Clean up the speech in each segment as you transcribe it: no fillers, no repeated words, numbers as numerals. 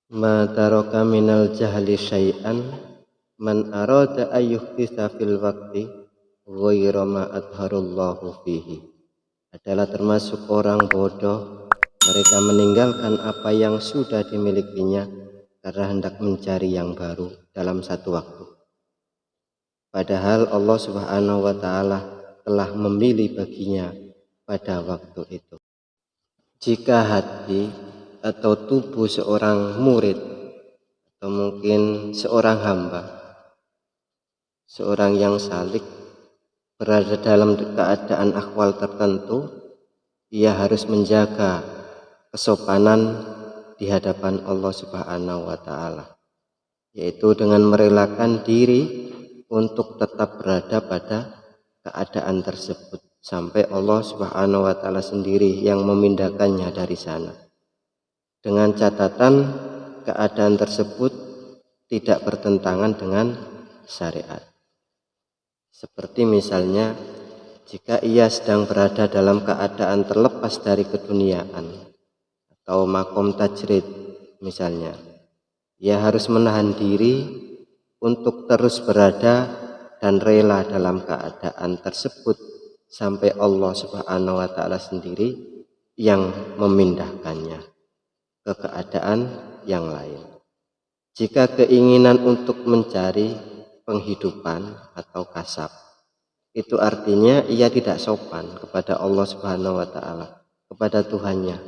Ma taraka minal jahli syai'an man arada ayyuhditsa fil waqti ghayra ma adharallahu fihi. Adalah termasuk orang bodoh mereka meninggalkan apa yang sudah dimilikinya karena hendak mencari yang baru dalam satu waktu. Padahal Allah Subhanahu wa taala telah memilih baginya pada waktu itu. Jika hati atau tubuh seorang murid atau mungkin seorang hamba, seorang yang salik berada dalam keadaan akwal tertentu, ia harus menjaga kesopanan di hadapan Allah Subhanahu wa taala, yaitu dengan merelakan diri untuk tetap berada pada keadaan tersebut sampai Allah Subhanahu wa taala sendiri yang memindahkannya dari sana. Dengan catatan keadaan tersebut tidak bertentangan dengan syariat. Seperti misalnya jika ia sedang berada dalam keadaan terlepas dari keduniaan atau makom tajrid misalnya, ia harus menahan diri untuk terus berada dan rela dalam keadaan tersebut sampai Allah Subhanahu wa taala sendiri yang memindahkannya ke keadaan yang lain. Jika keinginan untuk mencari penghidupan atau kasab, itu artinya ia tidak sopan kepada Allah Subhanahu wa taala, kepada Tuhannya,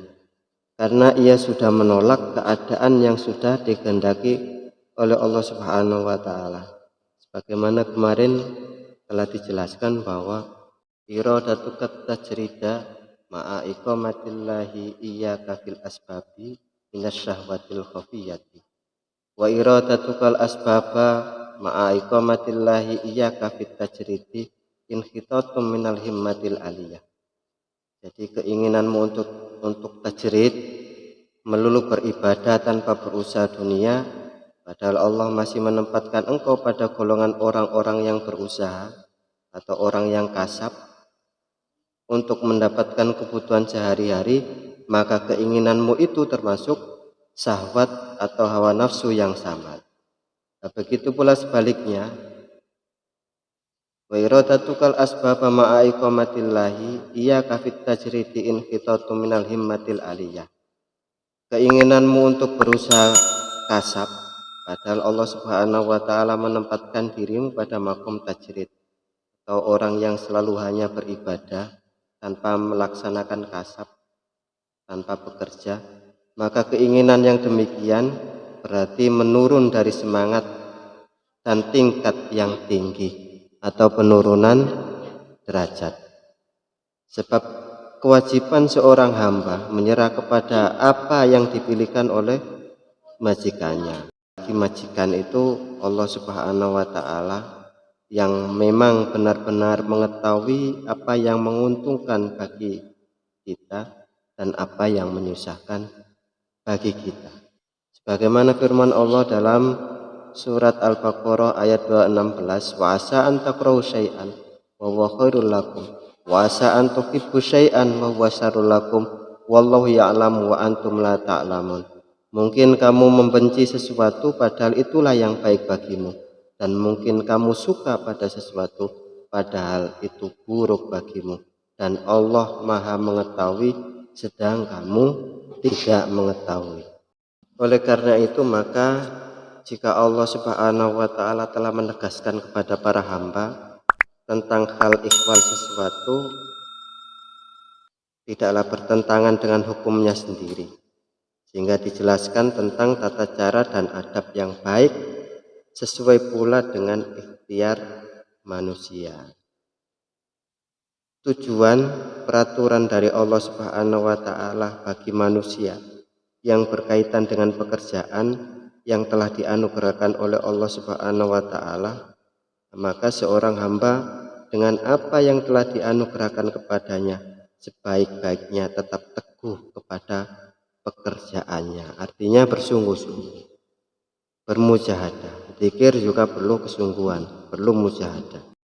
karena ia sudah menolak keadaan yang sudah dikehendaki oleh Allah Subhanahu wa taala. Sebagaimana kemarin telah dijelaskan bahwa iradatukat tajrida ma'a iqamatillahi iyyaka fil asbabi minasyahwatil khafiyati wa iradatukal asbaba ma'a iqamatillahi iyyaka fit tajridi inkhitatum minal himmatil aliyah. Jadi keinginanmu untuk tajrid, melulu beribadah tanpa berusaha dunia, padahal Allah masih menempatkan engkau pada golongan orang-orang yang berusaha atau orang yang kasab untuk mendapatkan kebutuhan sehari-hari, maka keinginanmu itu termasuk syahwat atau hawa nafsu yang sama. Nah, begitu pula sebaliknya, wa iradatukal asbaba ma'a iqamatillahi iyyaka fit tajridi inhitatu minal himmatil aliyah. Keinginanmu untuk berusaha kasab, padahal Allah Subhanahu wa taala menempatkan dirimu pada makom tajrid atau orang yang selalu hanya beribadah tanpa melaksanakan kasab, tanpa bekerja, maka keinginan yang demikian berarti menurun dari semangat dan tingkat yang tinggi atau penurunan derajat. Sebab kewajiban seorang hamba menyerah kepada apa yang dipilihkan oleh majikannya. Majikan itu Allah Subhanahu wa taala yang memang benar-benar mengetahui apa yang menguntungkan bagi kita dan apa yang menyusahkan bagi kita. Sebagaimana firman Allah dalam surat Al-Baqarah ayat 216, wa asa an takrahu syai'an wa huwa khairul lakum wa asa an tuhibbu syai'an wa huwa syarrul lakum wallahu ya'lamu wa antum la ta'lamun. Mungkin kamu membenci sesuatu padahal itulah yang baik bagimu, dan mungkin kamu suka pada sesuatu padahal itu buruk bagimu, dan Allah Maha mengetahui sedang kamu tidak mengetahui. Oleh karena itu maka jika Allah Subhanahu wa taala telah menegaskan kepada para hamba tentang hal ikhwal sesuatu, tidaklah bertentangan dengan hukumnya sendiri, sehingga dijelaskan tentang tata cara dan adab yang baik sesuai pula dengan ikhtiar manusia. Tujuan peraturan dari Allah Subhanahu wa taala bagi manusia yang berkaitan dengan pekerjaan yang telah dianugerahkan oleh Allah Subhanahu wa taala, maka seorang hamba dengan apa yang telah dianugerahkan kepadanya sebaik-baiknya tetap teguh kepada pekerjaannya, artinya bersungguh-sungguh, bermujahadah. Zikir juga perlu kesungguhan, perlu mujahadah.